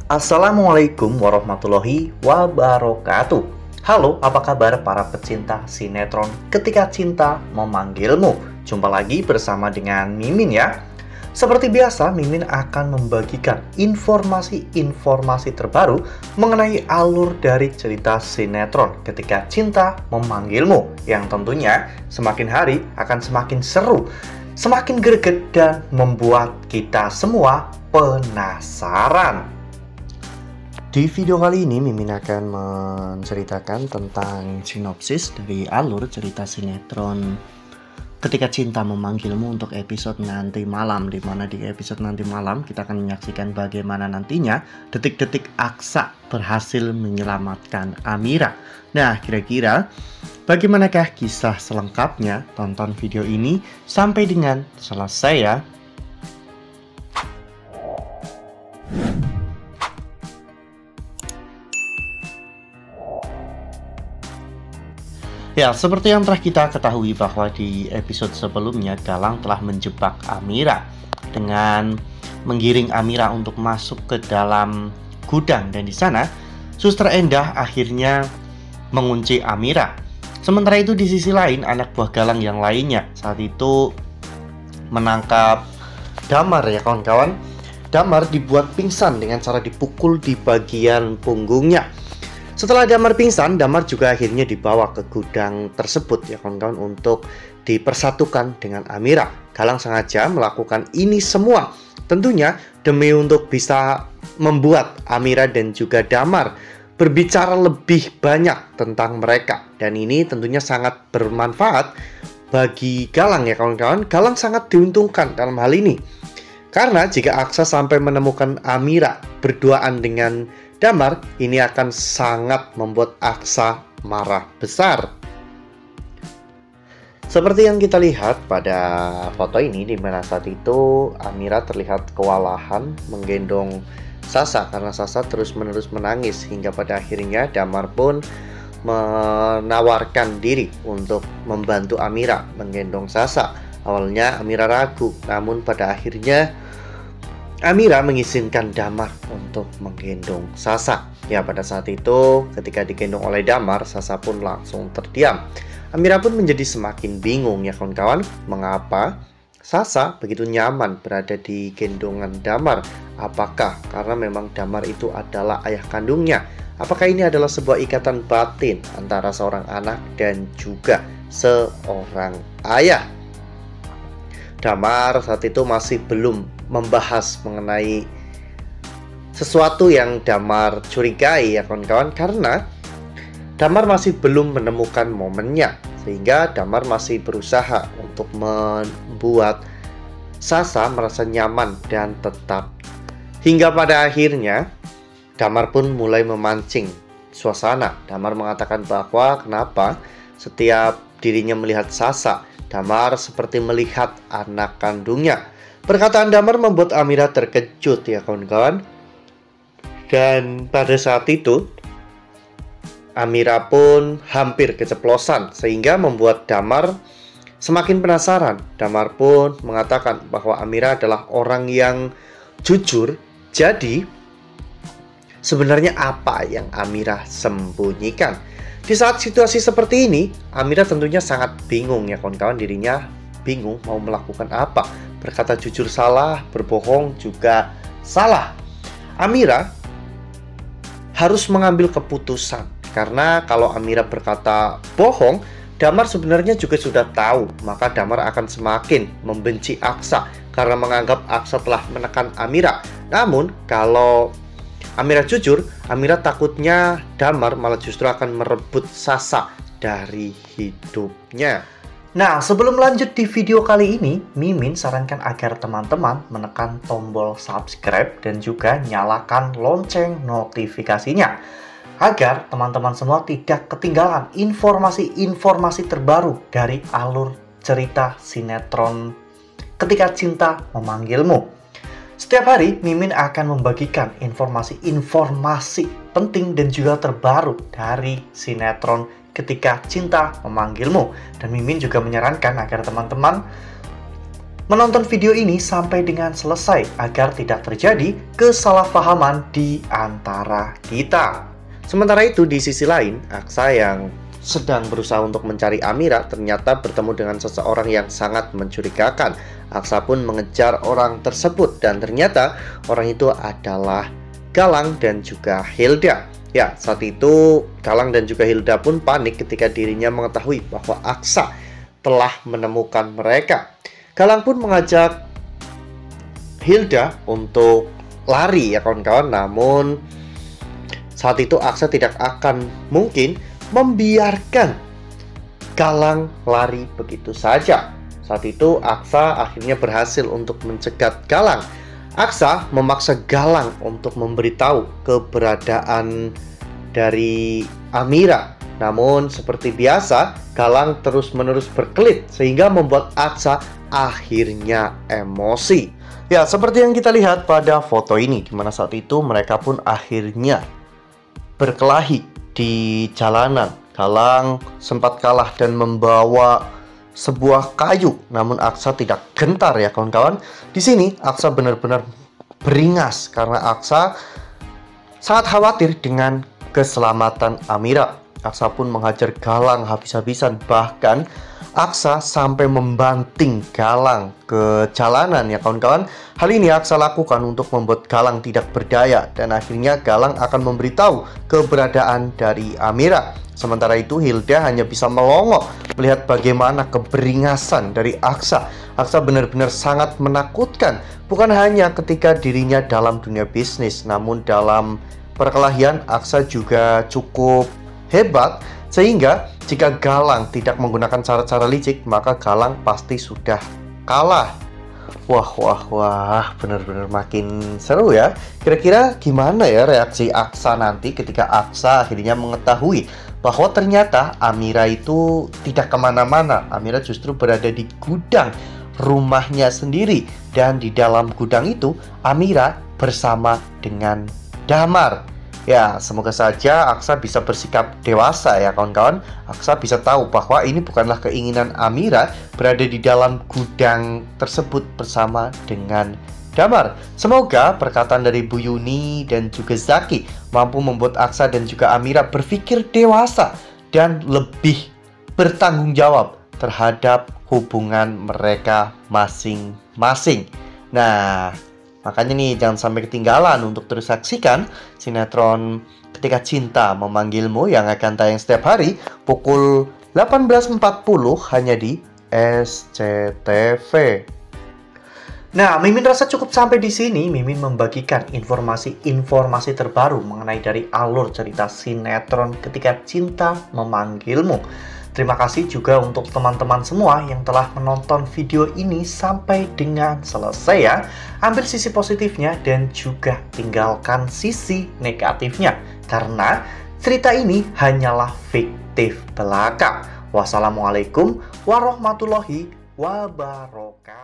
Assalamualaikum warahmatullahi wabarakatuh. Halo, apa kabar para pecinta sinetron Ketika Cinta Memanggilmu? Jumpa lagi bersama dengan Mimin ya. Seperti biasa, Mimin akan membagikan informasi-informasi terbaru mengenai alur dari cerita sinetron Ketika Cinta Memanggilmu, yang tentunya semakin hari akan semakin seru, semakin greget, dan membuat kita semua penasaran. Di video kali ini, Mimin akan menceritakan tentang sinopsis dari alur cerita sinetron Ketika Cinta Memanggilmu untuk episode nanti malam, di mana di episode nanti malam kita akan menyaksikan bagaimana nantinya detik-detik Aksa berhasil menyelamatkan Amira. Nah, kira-kira bagaimanakah kisah selengkapnya? Tonton video ini sampai dengan selesai ya. Ya, seperti yang telah kita ketahui bahwa di episode sebelumnya Galang telah menjebak Amira dengan menggiring Amira untuk masuk ke dalam gudang, dan di sana Suster Endah akhirnya mengunci Amira. Sementara itu di sisi lain anak buah Galang yang lainnya saat itu menangkap Damar ya kawan-kawan. Damar dibuat pingsan dengan cara dipukul di bagian punggungnya. Setelah Damar pingsan, Damar juga akhirnya dibawa ke gudang tersebut ya kawan-kawan untuk dipersatukan dengan Amira. Galang sengaja melakukan ini semua tentunya demi untuk bisa membuat Amira dan juga Damar berbicara lebih banyak tentang mereka. Dan ini tentunya sangat bermanfaat bagi Galang ya kawan-kawan. Galang sangat diuntungkan dalam hal ini, karena jika Aksa sampai menemukan Amira berduaan dengan Damar, ini akan sangat membuat Aksa marah besar. Seperti yang kita lihat pada foto ini, di mana saat itu Amira terlihat kewalahan menggendong Sasa karena Sasa terus-menerus menangis, hingga pada akhirnya Damar pun menawarkan diri untuk membantu Amira menggendong Sasa. Awalnya Amira ragu, namun pada akhirnya Amira mengizinkan Damar untuk menggendong Sasa. Ya, pada saat itu ketika digendong oleh Damar, Sasa pun langsung terdiam. Amira pun menjadi semakin bingung ya kawan-kawan, mengapa Sasa begitu nyaman berada di gendongan Damar. Apakah karena memang Damar itu adalah ayah kandungnya? Apakah ini adalah sebuah ikatan batin antara seorang anak dan juga seorang ayah? Damar saat itu masih belum membahas mengenai sesuatu yang Damar curigai ya kawan-kawan, karena Damar masih belum menemukan momennya, sehingga Damar masih berusaha untuk membuat Sasa merasa nyaman dan tetap. Hingga pada akhirnya Damar pun mulai memancing suasana. Damar mengatakan bahwa kenapa setiap dirinya melihat Sasa, Damar seperti melihat anak kandungnya. Perkataan Damar membuat Amira terkejut ya kawan-kawan. Dan pada saat itu Amira pun hampir keceplosan, sehingga membuat Damar semakin penasaran. Damar pun mengatakan bahwa Amira adalah orang yang jujur. Jadi sebenarnya apa yang Amira sembunyikan? Di saat situasi seperti ini, Amira tentunya sangat bingung ya kawan-kawan. Dirinya bingung mau melakukan apa. Berkata jujur salah, berbohong juga salah. Amira harus mengambil keputusan, karena kalau Amira berkata bohong, Damar sebenarnya juga sudah tahu. Maka Damar akan semakin membenci Aksa karena menganggap Aksa telah menekan Amira. Namun kalau Amira jujur, Amira takutnya Damar malah justru akan merebut Sasa dari hidupnya. Nah, sebelum lanjut di video kali ini, Mimin sarankan agar teman-teman menekan tombol subscribe dan juga nyalakan lonceng notifikasinya, agar teman-teman semua tidak ketinggalan informasi-informasi terbaru dari alur cerita sinetron Ketika Cinta Memanggilmu. Setiap hari, Mimin akan membagikan informasi-informasi penting dan juga terbaru dari sinetron Ketika Cinta Memanggilmu. Dan Mimin juga menyarankan agar teman-teman menonton video ini sampai dengan selesai agar tidak terjadi kesalahpahaman di antara kita. Sementara itu di sisi lain, Aksa yang sedang berusaha untuk mencari Amira ternyata bertemu dengan seseorang yang sangat mencurigakan. Aksa pun mengejar orang tersebut dan ternyata orang itu adalah Galang dan juga Hilda. Ya, saat itu Galang dan juga Hilda pun panik ketika dirinya mengetahui bahwa Aksa telah menemukan mereka. Galang pun mengajak Hilda untuk lari ya kawan-kawan, namun saat itu Aksa tidak akan mungkin membiarkan Galang lari begitu saja. Saat itu Aksa akhirnya berhasil untuk mencegat Galang. Aksa memaksa Galang untuk memberitahu keberadaan dari Amira. Namun seperti biasa, Galang terus-menerus berkelit sehingga membuat Aksa akhirnya emosi. Ya, seperti yang kita lihat pada foto ini, di mana saat itu mereka pun akhirnya berkelahi di jalanan. Galang sempat kalah dan membawa sebuah kayu, namun Aksa tidak gentar ya kawan-kawan. Di sini Aksa benar-benar beringas karena Aksa sangat khawatir dengan keselamatan Amira. Aksa pun menghajar Galang habis-habisan, bahkan Aksa sampai membanting Galang ke jalanan ya kawan-kawan. Hal ini Aksa lakukan untuk membuat Galang tidak berdaya dan akhirnya Galang akan memberitahu keberadaan dari Amira. Sementara itu Hilda hanya bisa melongo melihat bagaimana keberingasan dari Aksa. Aksa benar-benar sangat menakutkan, bukan hanya ketika dirinya dalam dunia bisnis, namun dalam perkelahian Aksa juga cukup hebat. Sehingga jika Galang tidak menggunakan cara-cara licik, maka Galang pasti sudah kalah. Wah, benar-benar makin seru ya. Kira-kira gimana ya reaksi Aksa nanti ketika Aksa akhirnya mengetahui bahwa ternyata Amira itu tidak kemana-mana. Amira justru berada di gudang rumahnya sendiri. Dan di dalam gudang itu Amira bersama dengan Damar. Ya, semoga saja Aksa bisa bersikap dewasa ya kawan-kawan. Aksa bisa tahu bahwa ini bukanlah keinginan Amira berada di dalam gudang tersebut bersama dengan Damar. Semoga perkataan dari Bu Yuni dan juga Zaki mampu membuat Aksa dan juga Amira berpikir dewasa dan lebih bertanggung jawab terhadap hubungan mereka masing-masing. Nah, makanya nih jangan sampai ketinggalan untuk terus saksikan sinetron Ketika Cinta Memanggilmu yang akan tayang setiap hari pukul 18.40 hanya di SCTV. Nah, Mimin rasa cukup sampai di sini. Mimin membagikan informasi terbaru mengenai dari alur cerita sinetron Ketika Cinta Memanggilmu. Terima kasih juga untuk teman-teman semua yang telah menonton video ini sampai dengan selesai ya. Ambil sisi positifnya dan juga tinggalkan sisi negatifnya. Karena cerita ini hanyalah fiktif belaka. Wassalamualaikum warahmatullahi wabarakatuh.